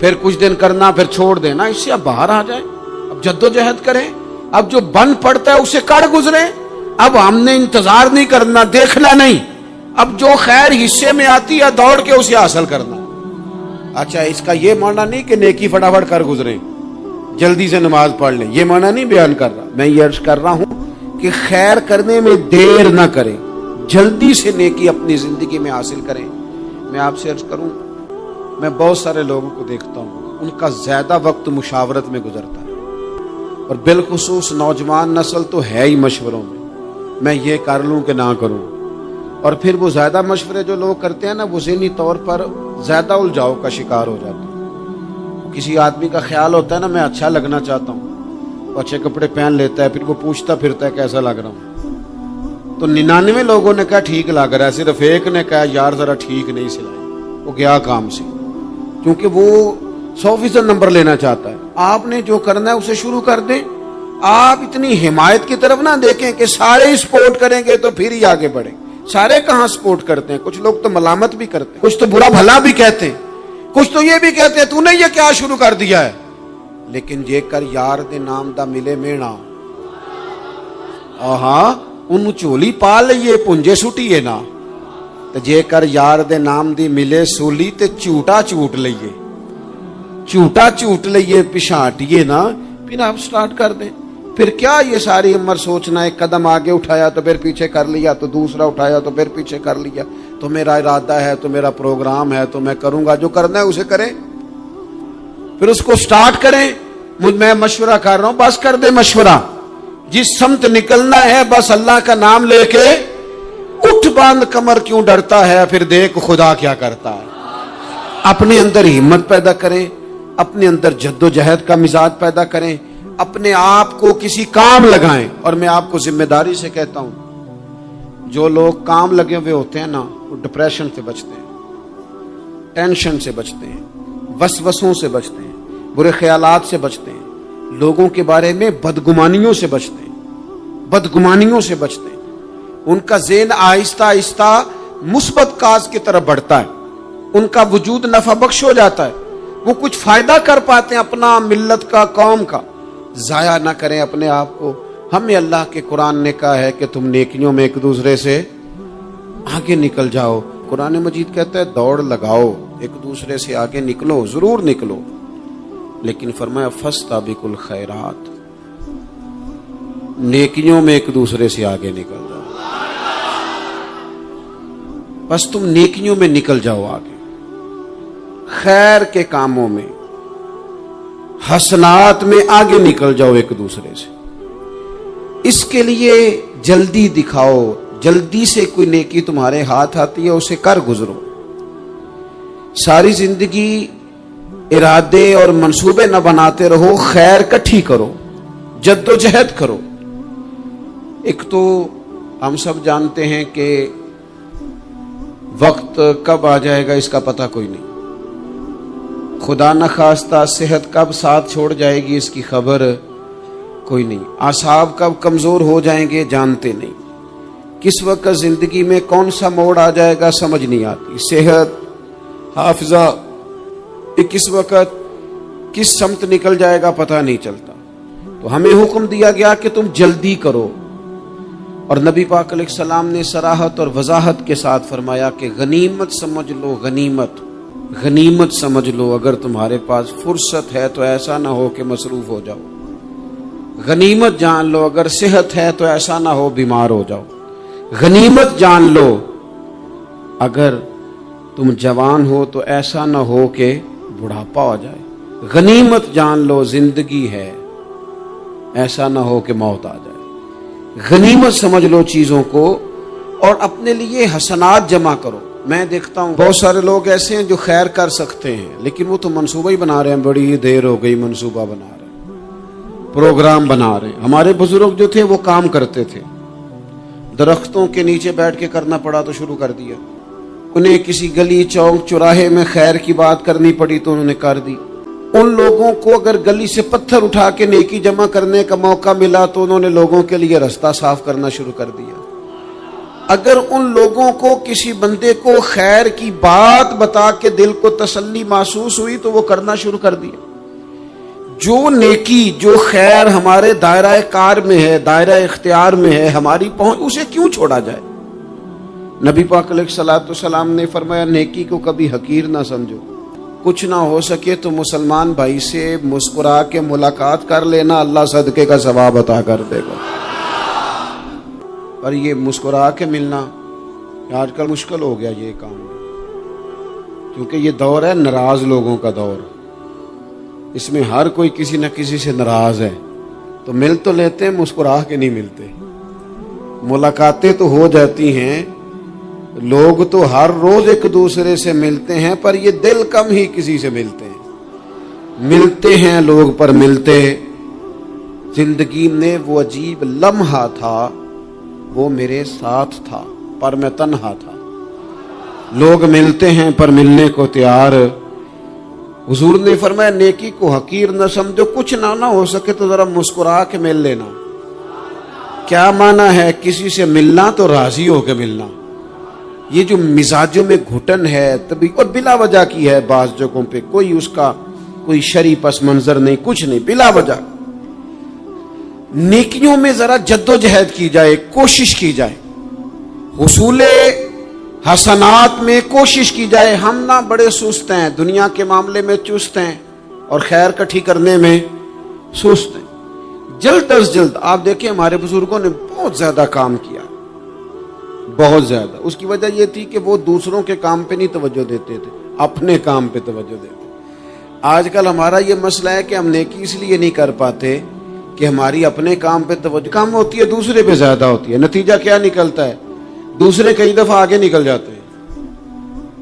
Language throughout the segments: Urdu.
پھر کچھ دن کرنا پھر چھوڑ دینا، اس سے اب باہر آ جائیں، اب جدوجہد کریں، اب جو بن پڑتا ہے اسے کر گزرے، اب ہم نے انتظار نہیں کرنا، دیکھنا نہیں، اب جو خیر حصے میں آتی ہے دوڑ کے اسے حاصل کرنا۔ اچھا اس کا یہ معنی نہیں کہ نیکی فٹافٹ کر گزریں، جلدی سے نماز پڑھ لیں، یہ معنی نہیں بیان کر رہا، میں یہ عرض کر رہا ہوں کہ خیر کرنے میں دیر نہ کریں، جلدی سے نیکی اپنی زندگی میں حاصل کریں۔ میں آپ سے عرض کروں، میں بہت سارے لوگوں کو دیکھتا ہوں، ان کا زیادہ وقت مشاورت میں گزرتا ہے، اور بالخصوص نوجوان نسل تو ہے ہی مشوروں میں یہ کر لوں کہ نہ کروں، اور پھر وہ زیادہ مشورے جو لوگ کرتے ہیں نا، وہ ذہنی طور پر زیادہ الجھاؤ کا شکار ہو جاتے ہیں۔ کسی آدمی کا خیال ہوتا ہے نا میں اچھا لگنا چاہتا ہوں، وہ اچھے کپڑے پہن لیتا ہے، پھر وہ پوچھتا پھرتا ہے کیسا لگ رہا ہوں، تو 99 لوگوں نے کہا ٹھیک لگ رہا ہے، صرف ایک نے کہا یار ذرا ٹھیک نہیں سلائی، وہ گیا کام سے، کیونکہ وہ 100% نمبر لینا چاہتا ہے۔ آپ نے جو کرنا ہے اسے شروع کر دیں، آپ اتنی حمایت کی طرف نہ دیکھیں کہ سارے سپورٹ کریں گے تو پھر ہی آگے بڑھیں۔ سارے کہاں سپورٹ کرتے ہیں، کچھ لوگ تو ملامت بھی کرتے ہیں، کچھ تو برا بھلا بھی کہتے ہیں، کچھ تو یہ بھی کہتے ہیں تو نے یہ کیا شروع کر دیا ہے، لیکن یہ کر یار دے نام دا ملے مینا، ہاں ان چولی پا لئیے پنجے سٹیے نا، تو جے کر یار دے نام دی ملے سولی تے چوٹا چوٹ لئیے، چوٹا چوٹ لئیے پچھاٹیے نا، پھر آپ سٹارٹ کر دیں۔ پھر کیا یہ ساری عمر سوچنا، ایک قدم آگے اٹھایا تو پھر پیچھے کر لیا، تو دوسرا اٹھایا تو پھر پیچھے کر لیا، تو میرا ارادہ ہے، تو میرا پروگرام ہے، تو میں کروں گا، جو کرنا ہے اسے کریں، پھر اس کو سٹارٹ کریں۔ میں مشورہ کر رہا ہوں، بس کر دے مشورہ، جس سمت نکلنا ہے بس اللہ کا نام لے کے اٹھ، باندھ کمر کیوں ڈرتا ہے، پھر دیکھ خدا کیا کرتا ہے۔ اپنے اندر ہمت پیدا کریں، اپنے اندر جد و جہد کا مزاج پیدا کریں، اپنے آپ کو کسی کام لگائیں۔ اور میں آپ کو ذمہ داری سے کہتا ہوں، جو لوگ کام لگے ہوئے ہوتے ہیں نا، وہ ڈپریشن سے بچتے ہیں، ٹینشن سے بچتے ہیں، وسوسوں سے بچتے ہیں، برے خیالات سے بچتے ہیں، لوگوں کے بارے میں بدگمانیوں سے بچتے ہیں، بدگمانیوں سے بچتے ہیں۔ ان کا ذہن آہستہ آہستہ مثبت کاز کی طرف بڑھتا ہے، ان کا وجود نفع بخش ہو جاتا ہے، وہ کچھ فائدہ کر پاتے ہیں اپنا، ملت کا، قوم کا۔ ضائع نہ کریں اپنے آپ کو۔ ہمیں اللہ کے قرآن نے کہا ہے کہ تم نیکیوں میں ایک دوسرے سے آگے نکل جاؤ۔ قرآن مجید کہتا ہے دوڑ لگاؤ، ایک دوسرے سے آگے نکلو، ضرور نکلو، لیکن فرمایا فاستبقوا الخیرات، نیکیوں میں ایک دوسرے سے آگے نکل جاؤ، بس تم نیکیوں میں نکل جاؤ آگے، خیر کے کاموں میں، حسنات میں آگے نکل جاؤ ایک دوسرے سے۔ اس کے لیے جلدی دکھاؤ، جلدی سے کوئی نیکی تمہارے ہاتھ آتی ہے اسے کر گزرو۔ ساری زندگی ارادے اور منصوبے نہ بناتے رہو، خیر کٹھی کرو، جد و جہد کرو۔ ایک تو ہم سب جانتے ہیں کہ وقت کب آ جائے گا اس کا پتہ کوئی نہیں، خدا نخواستہ صحت کب ساتھ چھوڑ جائے گی اس کی خبر کوئی نہیں، اعصاب کب کمزور ہو جائیں گے جانتے نہیں، کس وقت زندگی میں کون سا موڑ آ جائے گا سمجھ نہیں آتی، صحت، حافظہ کس وقت کس سمت نکل جائے گا پتہ نہیں چلتا۔ تو ہمیں حکم دیا گیا کہ تم جلدی کرو، اور نبی پاک علیہ السلام نے صراحت اور وضاحت کے ساتھ فرمایا کہ غنیمت سمجھ لو، غنیمت سمجھ لو، اگر تمہارے پاس فرصت ہے تو ایسا نہ ہو کہ مصروف ہو جاؤ، غنیمت جان لو، اگر صحت ہے تو ایسا نہ ہو بیمار ہو جاؤ، غنیمت جان لو، اگر تم جوان ہو تو ایسا نہ ہو کہ بڑھاپا ہو جائے، غنیمت جان لو زندگی ہے، ایسا نہ ہو کہ موت آ جائے، غنیمت سمجھ لو چیزوں کو، اور اپنے لیے حسنات جمع کرو۔ میں دیکھتا ہوں بہت سارے لوگ ایسے ہیں جو خیر کر سکتے ہیں لیکن وہ تو منصوبہ ہی بنا رہے ہیں، بڑی دیر ہو گئی منصوبہ بنا رہے ہیں، پروگرام بنا رہے ہیں۔ ہمارے بزرگ جو تھے وہ کام کرتے تھے، درختوں کے نیچے بیٹھ کے کرنا پڑا تو شروع کر دیا، انہیں کسی گلی چوک چوراہے میں خیر کی بات کرنی پڑی تو انہوں نے کر دی، ان لوگوں کو اگر گلی سے پتھر اٹھا کے نیکی جمع کرنے کا موقع ملا تو انہوں نے لوگوں کے لیے رستہ صاف کرنا شروع کر دیا۔ اگر ان لوگوں کو کسی بندے کو خیر کی بات بتا کے دل کو تسلی محسوس ہوئی تو وہ کرنا شروع کر دیا. جو نیکی جو خیر ہمارے دائرہ کار میں ہے، دائرہ اختیار میں ہے، ہماری پہنچ، اسے کیوں چھوڑا جائے؟ نبی پاک علیہ الصلوۃ والسلام نے فرمایا نیکی کو کبھی حقیر نہ سمجھو. کچھ نہ ہو سکے تو مسلمان بھائی سے مسکرا کے ملاقات کر لینا، اللہ صدقے کا ثواب عطا کر دے گا. اور یہ مسکرا کے ملنا آج کل مشکل ہو گیا یہ کام، کیونکہ یہ دور ہے ناراض لوگوں کا دور. اس میں ہر کوئی کسی نہ کسی سے ناراض ہے، تو مل تو لیتے ہیں، مسکرا کے نہیں ملتے. ملاقاتیں تو ہو جاتی ہیں، لوگ تو ہر روز ایک دوسرے سے ملتے ہیں، پر یہ دل کم ہی کسی سے ملتے ہیں. ملتے ہیں لوگ پر ملتے. زندگی میں وہ عجیب لمحہ تھا، وہ میرے ساتھ تھا پر میں تنہا تھا. لوگ ملتے ہیں پر ملنے کو تیار. حضور نے فرمایا نیکی کو حقیر نہ سمجھو، کچھ نہ ہو سکے تو ذرا مسکرا کے مل لینا. کیا معنی ہے؟ کسی سے ملنا تو راضی ہو کے ملنا. یہ جو مزاجوں میں گھٹن ہے تبھی، اور بلا وجہ کی ہے بعض جگہوں پہ، کوئی اس کا کوئی شرعی پس منظر نہیں، کچھ نہیں، بلا وجہ. نیکیوں میں ذرا جدوجہد کی جائے، کوشش کی جائے، حصول حسنات میں کوشش کی جائے. ہم نہ بڑے سست ہیں، دنیا کے معاملے میں چست ہیں اور خیر کٹھی کرنے میں سست ہیں. جلد از جلد آپ دیکھیں ہمارے بزرگوں نے بہت زیادہ کام کیا، بہت زیادہ. اس کی وجہ یہ تھی کہ وہ دوسروں کے کام پہ نہیں توجہ دیتے تھے، اپنے کام پہ توجہ دیتے. آج کل ہمارا یہ مسئلہ ہے کہ ہم نیکی اس لیے نہیں کر پاتے کہ ہماری اپنے کام پہ توجہ کم ہوتی ہے، دوسرے پہ زیادہ ہوتی ہے. نتیجہ کیا نکلتا ہے؟ دوسرے کئی دفعہ آگے نکل جاتے ہیں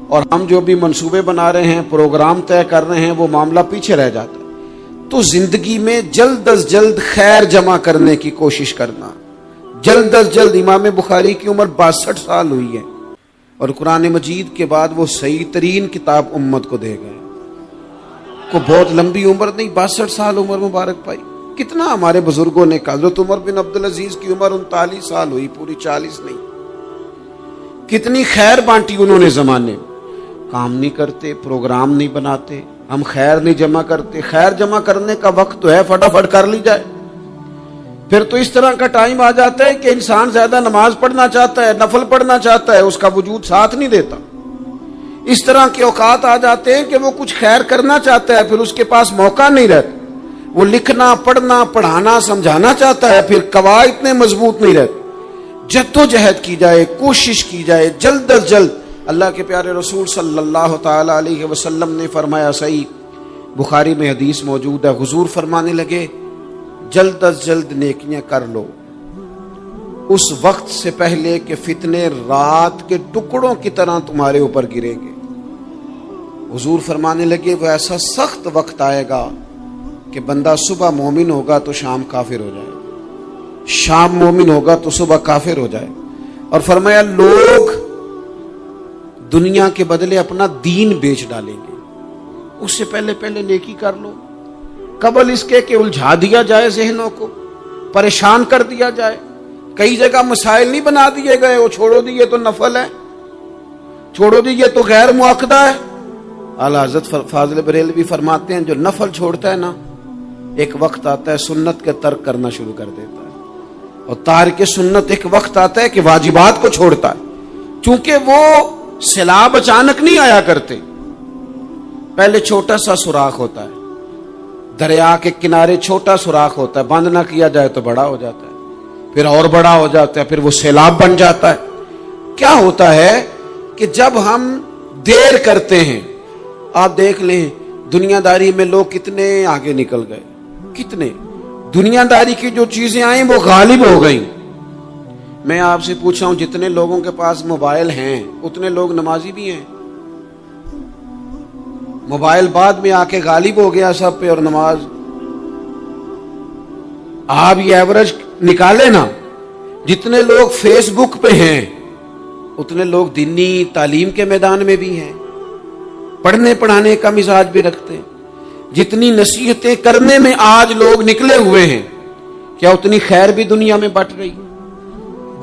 اور ہم جو بھی منصوبے بنا رہے ہیں، پروگرام طے کر رہے ہیں، وہ معاملہ پیچھے رہ جاتا ہے. تو زندگی میں جلد از جلد خیر جمع کرنے کی کوشش کرنا. جلد از جلد. امام بخاری کی عمر 62 سال ہوئی ہے اور قرآن مجید کے بعد وہ صحیح ترین کتاب امت کو دے گئے. کو بہت لمبی عمر نہیں، 62 سال عمر مبارک پائی. کتنا ہمارے بزرگوں نے کہا. حضرت عمر بن عبدالعزیز کی عمر 39 سال ہوئی، پوری 40 نہیں. کتنی خیر بانٹی انہوں نے زمانے. کام نہیں کرتے، پروگرام نہیں بناتے، ہم خیر نہیں جمع کرتے. خیر جمع کرنے کا وقت تو ہے، فٹافٹ کر لی جائے. پھر تو اس طرح کا ٹائم آ جاتا ہے کہ انسان زیادہ نماز پڑھنا چاہتا ہے، نفل پڑھنا چاہتا ہے، اس کا وجود ساتھ نہیں دیتا. اس طرح کے اوقات آ جاتے ہیں کہ وہ کچھ خیر کرنا چاہتا ہے، پھر اس کے پاس موقع نہیں رہتا. وہ لکھنا، پڑھنا، پڑھانا، سمجھانا چاہتا ہے، پھر قواعد اتنے مضبوط نہیں رہتے. جدوجہد کی جائے، کوشش کی جائے جلد از جلد. اللہ کے پیارے رسول صلی اللہ تعالی علیہ وسلم نے فرمایا، صحیح بخاری میں حدیث موجود ہے، حضور فرمانے لگے جلد از جلد نیکیاں کر لو اس وقت سے پہلے کہ فتنے رات کے ٹکڑوں کی طرح تمہارے اوپر گریں گے. حضور فرمانے لگے وہ ایسا سخت وقت آئے گا کہ بندہ صبح مومن ہوگا تو شام کافر ہو جائے، شام مومن ہوگا تو صبح کافر ہو جائے. اور فرمایا لوگ دنیا کے بدلے اپنا دین بیچ ڈالیں گے. اس سے پہلے نیکی کر لو، قبل اس کے کہ الجھا دیا جائے ذہنوں کو، پریشان کر دیا جائے. کئی جگہ مسائل نہیں بنا دیے گئے، وہ چھوڑو دیے تو نفل ہے، چھوڑو دیے تو غیر معقدہ ہے. اعلیٰ حضرت فاضل بریلوی فرماتے ہیں جو نفل چھوڑتا ہے نا، ایک وقت آتا ہے سنت کے ترک کرنا شروع کر دیتا ہے، اور تارک سنت ایک وقت آتا ہے کہ واجبات کو چھوڑتا ہے. چونکہ وہ سیلاب اچانک نہیں آیا کرتے، پہلے چھوٹا سا سوراخ ہوتا ہے، دریا کے کنارے چھوٹا سوراخ ہوتا ہے، بند نہ کیا جائے تو بڑا ہو جاتا ہے، پھر اور بڑا ہو جاتا ہے، پھر وہ سیلاب بن جاتا ہے. کیا ہوتا ہے کہ جب ہم دیر کرتے ہیں، آپ دیکھ لیں دنیا داری میں لوگ کتنے آگے نکل گئے، کتنے دنیا داری کی جو چیزیں آئیں وہ غالب ہو گئیں. میں آپ سے پوچھا ہوں جتنے لوگوں کے پاس موبائل ہیں اتنے لوگ نمازی بھی ہیں. موبائل بعد میں آ کے غالب ہو گیا سب پہ، اور نماز آپ یہ ایوریج نکالے نا، جتنے لوگ فیس بک پہ ہیں اتنے لوگ دینی تعلیم کے میدان میں بھی ہیں، پڑھنے پڑھانے کا مزاج بھی رکھتے ہیں. جتنی نصیحتیں کرنے میں آج لوگ نکلے ہوئے ہیں، کیا اتنی خیر بھی دنیا میں بٹ رہی ہے؟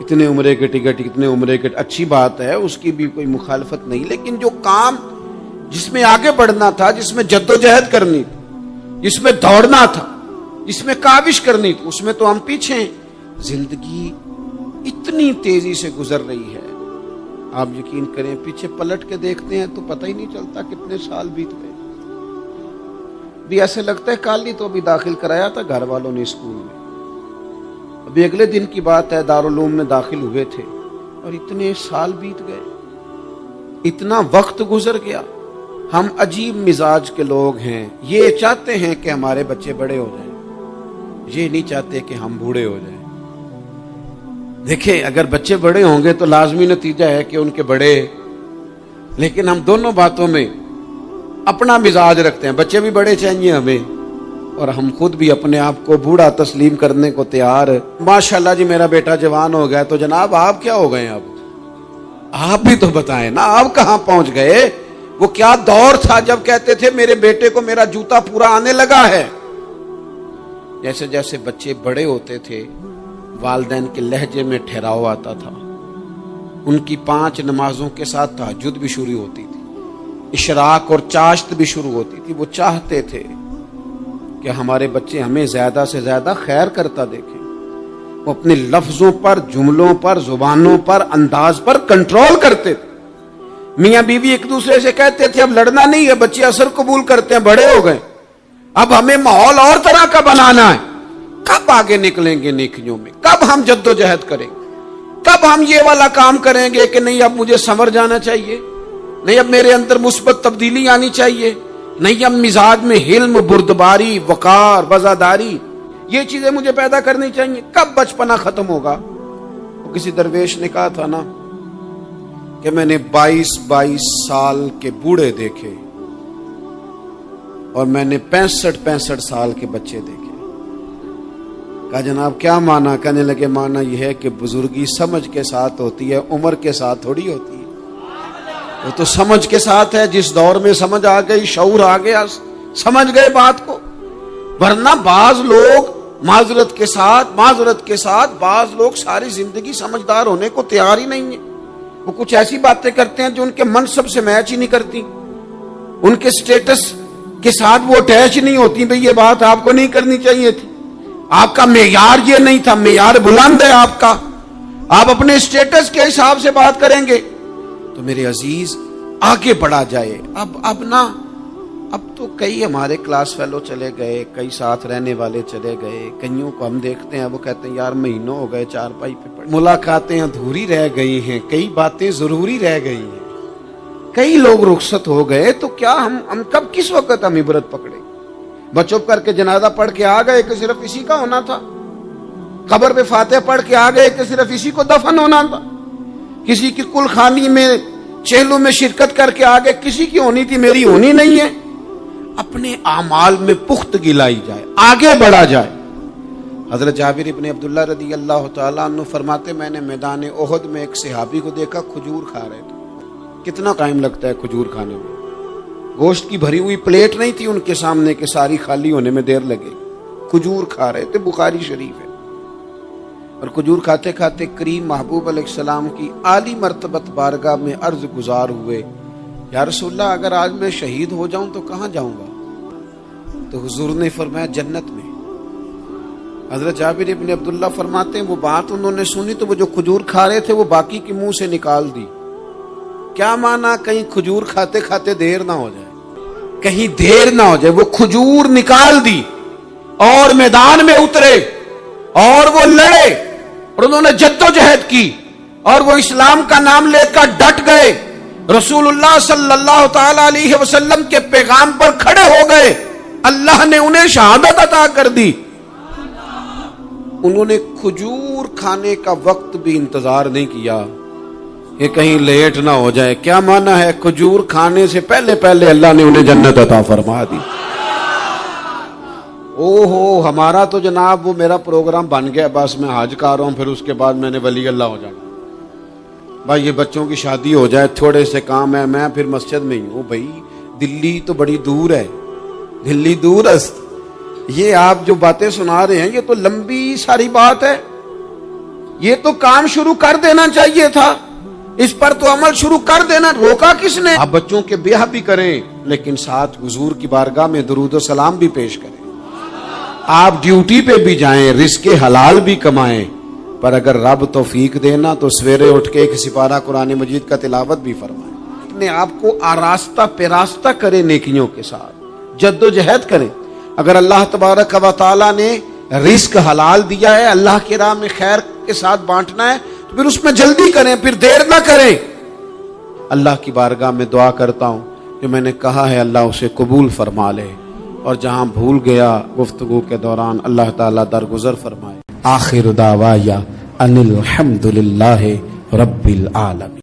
اتنے عمرے کے ٹکٹ، اتنے عمرے کے، اچھی بات ہے، اس کی بھی کوئی مخالفت نہیں، لیکن جو کام جس میں آگے بڑھنا تھا، جس میں جدوجہد کرنی تھی، جس میں دوڑنا تھا، جس میں کاوش کرنی تھی، اس میں تو ہم پیچھے ہیں۔ زندگی اتنی تیزی سے گزر رہی ہے، آپ یقین کریں پیچھے پلٹ کے دیکھتے ہیں تو پتہ ہی نہیں چلتا کتنے سال بیت گئے۔ بھی ایسے لگتا ہے کل ہی تو ابھی داخل کرایا تھا گھر والوں نے اسکول میں، ابھی اگلے دن کی بات ہے دارالعلوم میں داخل ہوئے تھے اور اتنے سال بیت گئے، اتنا وقت گزر گیا۔ ہم عجیب مزاج کے لوگ ہیں، یہ چاہتے ہیں کہ ہمارے بچے بڑے ہو جائیں، یہ نہیں چاہتے کہ ہم بوڑھے ہو جائیں۔ دیکھیں اگر بچے بڑے ہوں گے تو لازمی نتیجہ ہے کہ ان کے بڑے، لیکن ہم دونوں باتوں میں اپنا مزاج رکھتے ہیں، بچے بھی بڑے چاہیے ہمیں اور ہم خود بھی اپنے آپ کو بوڑھا تسلیم کرنے کو تیار۔ ماشاءاللہ جی میرا بیٹا جوان ہو گیا، تو جناب آپ کیا ہو گئے؟ اب آپ بھی تو بتائیں نا، آپ کہاں پہنچ گئے؟ وہ کیا دور تھا جب کہتے تھے میرے بیٹے کو میرا جوتا پورا آنے لگا ہے۔ جیسے جیسے بچے بڑے ہوتے تھے والدین کے لہجے میں ٹھہراؤ آتا تھا، ان کی 5 نمازوں کے ساتھ تہجد بھی شروع ہوتی تھی، اشراق اور چاشت بھی شروع ہوتی تھی۔ وہ چاہتے تھے کہ ہمارے بچے ہمیں زیادہ سے زیادہ خیر کرتا دیکھیں، وہ اپنے لفظوں پر، جملوں پر، زبانوں پر، انداز پر کنٹرول کرتے تھے۔ میاں بیوی ایک دوسرے سے کہتے تھے اب لڑنا نہیں ہے، بچے اثر قبول کرتے ہیں، بڑے ہو گئے، اب ہمیں ماحول اور طرح کا بنانا ہے۔ کب آگے نکلیں گے نیکیوں میں؟ کب ہم جد و جہد کریں گے؟ کب ہم یہ والا کام کریں گے کہ نہیں اب مجھے سنور جانا چاہیے، نہیں اب میرے اندر مثبت تبدیلی آنی چاہیے، نہیں اب مزاج میں حلم، بردباری، وقار، وزاداری، یہ چیزیں مجھے پیدا کرنی چاہیے؟ کب بچپنا ختم ہوگا؟ وہ کسی درویش نے کہا تھا نا کہ میں نے 22 سال کے بوڑھے دیکھے اور میں نے 65 سال کے بچے دیکھے۔ کہا جناب کیا مانا؟ کہنے لگے مانا یہ ہے کہ بزرگی سمجھ کے ساتھ ہوتی ہے، عمر کے ساتھ تھوڑی ہوتی ہے۔ وہ تو سمجھ کے ساتھ ہے، جس دور میں سمجھ آ گئی، شعور آ گیا، سمجھ گئے بات کو۔ ورنہ بعض لوگ معذرت کے ساتھ بعض لوگ ساری زندگی سمجھدار ہونے کو تیار ہی نہیں ہیں۔ وہ کچھ ایسی باتیں کرتے ہیں جو ان کے منصب سے میچ ہی نہیں کرتی، ان کے سٹیٹس کے ساتھ وہ اٹیچ نہیں ہوتی۔ بھئی یہ بات آپ کو نہیں کرنی چاہیے تھی، آپ کا معیار یہ نہیں تھا، معیار بلند ہے آپ کا، آپ اپنے سٹیٹس کے حساب سے بات کریں گے۔ تو میرے عزیز آگے بڑھا جائے۔ اب تو کئی ہمارے کلاس فیلو چلے گئے، کئی ساتھ رہنے والے چلے گئے، کئیوں کو ہم دیکھتے ہیں وہ کہتے ہیں یار مہینوں ہو گئے چارپائی پہ پڑے، ملاقاتیں ادھوری رہ گئی ہیں، کئی باتیں ضروری رہ گئی ہیں، کئی لوگ رخصت ہو گئے، تو کیا ہم کب کس وقت ہم عبرت پکڑے؟ بچوں کر کے جنازہ پڑھ کے آ گئے کہ صرف اسی کا ہونا تھا، قبر پہ فاتحہ پڑھ کے آ گئے کہ صرف اسی کو دفن ہونا تھا، کسی کی کل خانی میں چہلوں میں شرکت کر کے آ گئے، کسی کی ہونی تھی میری ہونی نہیں ہے۔ اپنے اعمال میں پختگی لائی جائے، آگے بڑھا جائے۔ حضرت جابر ابن عبداللہ رضی اللہ تعالیٰ عنہ فرماتے میں نے میدان احد میں ایک صحابی کو دیکھا کھجور کھا رہے تھے۔ کتنا ٹائم لگتا ہے کھجور کھانے میں؟ گوشت کی بھری ہوئی پلیٹ نہیں تھی ان کے سامنے کہ ساری خالی ہونے میں دیر لگے، کھجور کھا رہے تھے، بخاری شریف ہے۔ اور کھجور کھاتے کھاتے کریم محبوب علیہ السلام کی عالی مرتبت بارگاہ میں عرض گزار ہوئے یا رسول اللہ اگر آج میں شہید ہو جاؤں تو کہاں جاؤں گا؟ تو حضور نے فرمایا جنت میں۔ حضرت جابر ابن عبداللہ فرماتے ہیں وہ بات انہوں نے سنی تو وہ جو کھجور کھا رہے تھے وہ باقی کے منہ سے نکال دی۔ کیا مانا؟ کہیں کھجور کھاتے کھاتے دیر نہ ہو جائے، کہیں دیر نہ ہو جائے۔ وہ کھجور نکال دی اور میدان میں اترے اور وہ لڑے اور انہوں نے جدوجہد کی اور وہ اسلام کا نام لے کر ڈٹ گئے، رسول اللہ صلی اللہ تعالی علیہ وسلم کے پیغام پر کھڑے ہو گئے، اللہ نے انہیں شہادت عطا کر دی۔ انہوں نے کھجور کھانے کا وقت بھی انتظار نہیں کیا کہ کہیں لیٹ نہ ہو جائے۔ کیا مانا ہے؟ کھجور کھانے سے پہلے اللہ نے انہیں جنت عطا فرما دی۔ اوہو ہمارا تو جناب وہ میرا پروگرام بن گیا، بس میں حج کر رہا ہوں، پھر اس کے بعد میں نے ولی اللہ ہو جانا، بھائی یہ بچوں کی شادی ہو جائے، تھوڑے سے کام ہے، میں پھر مسجد میں ہی ہوں۔ بھائی دلی تو بڑی دور ہے، دلی دور است، یہ آپ جو باتیں سنا رہے ہیں یہ تو لمبی ساری بات ہے، یہ تو کام شروع کر دینا چاہیے تھا، اس پر تو عمل شروع کر دینا، روکا کس نے؟ آپ بچوں کے بیاہ بھی کریں لیکن ساتھ حضور کی بارگاہ میں درود و سلام بھی پیش کریں، آپ ڈیوٹی پہ بھی جائیں، رزق حلال بھی کمائیں، پر اگر رب توفیق دینا تو سویرے اٹھ کے ایک سپارہ قرآن مجید کا تلاوت بھی فرمائیں، اپنے آپ کو آراستہ پیراستہ کریں، نیکیوں کے ساتھ جد و جہد کریں۔ اگر اللہ تبارک و تعالیٰ نے رزق حلال دیا ہے، اللہ کی راہ میں خیر کے ساتھ بانٹنا ہے، تو پھر اس میں جلدی کریں، پھر دیر نہ کریں۔ اللہ کی بارگاہ میں دعا کرتا ہوں جو میں نے کہا ہے اللہ اسے قبول فرما لے، اور جہاں بھول گیا گفتگو کے دوران اللہ تعالیٰ درگزر فرمائے۔ آخر دعوایا ان الحمد للہ رب العالمین۔